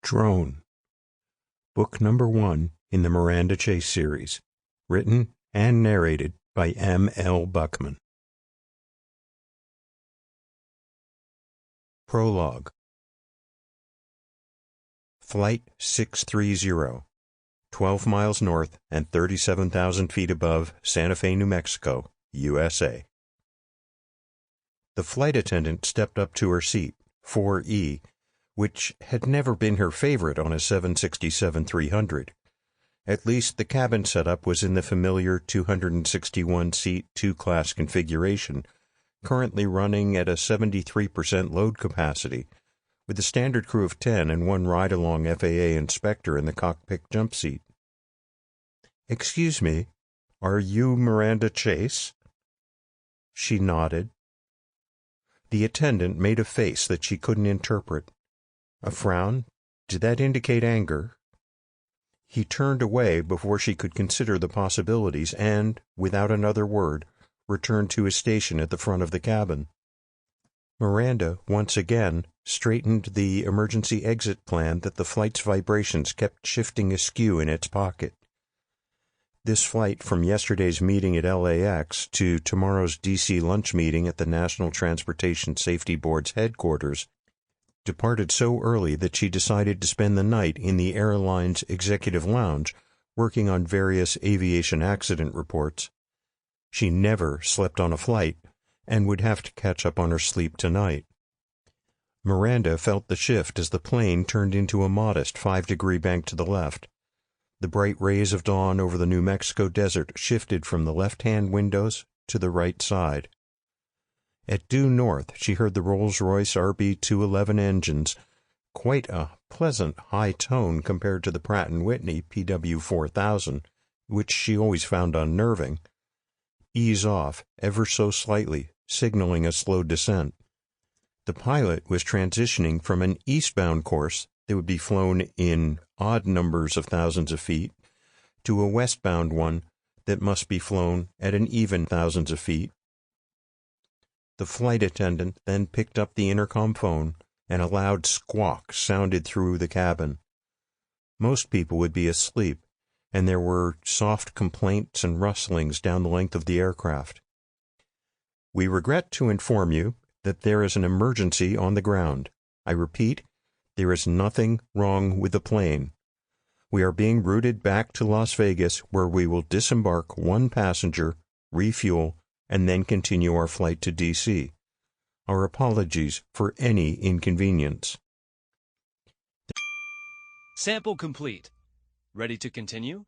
Drone. Book number 1 in the Miranda Chase series. Written and narrated by M. L. Buchman. Prologue. Flight 630, 12 miles north and 37,000 feet above Santa Fe, New Mexico, USA. The flight attendant stepped up to her seat, 4E, which had never been her favorite on a 767-300. At least the cabin setup was in the familiar 261-seat two-class configuration, currently running at a 73% load capacity, with a standard crew of 10 and one ride-along FAA inspector in the cockpit jump seat. "Excuse me, are you Miranda Chase?" She nodded. The attendant made a face that she couldn't interpret. A frown? Did that indicate anger? He turned away before she could consider the possibilities and, without another word, returned to his station at the front of the cabin. Miranda, once again, straightened the emergency exit plan that the flight's vibrations kept shifting askew in its pocket. This flight from yesterday's meeting at LAX to tomorrow's D.C. lunch meeting at the National Transportation Safety Board's headquarters departed so early that she decided to spend the night in the airline's executive lounge working on various aviation accident reports. She never slept on a flight and would have to catch up on her sleep tonight. Miranda felt the shift as the plane turned into a modest 5-degree bank to the left. The bright rays of dawn over the New Mexico desert shifted from the left-hand windows to the right side. At due north, she heard the Rolls-Royce RB211 engines, quite a pleasant high tone compared to the Pratt & Whitney PW4000, which she always found unnerving, ease off ever so slightly, signaling a slow descent. The pilot was transitioning from an eastbound course that would be flown in odd numbers of thousands of feet to a westbound one that must be flown at an even thousands of feet. The flight attendant then picked up the intercom phone, and a loud squawk sounded through the cabin. Most people would be asleep, and there were soft complaints and rustlings down the length of the aircraft. "We regret to inform you that there is an emergency on the ground. I repeat, there is nothing wrong with the plane. We are being routed back to Las Vegas, where we will disembark one passenger, refuel, and then continue our flight to D.C. Our apologies for any inconvenience." Sample complete. Ready to continue?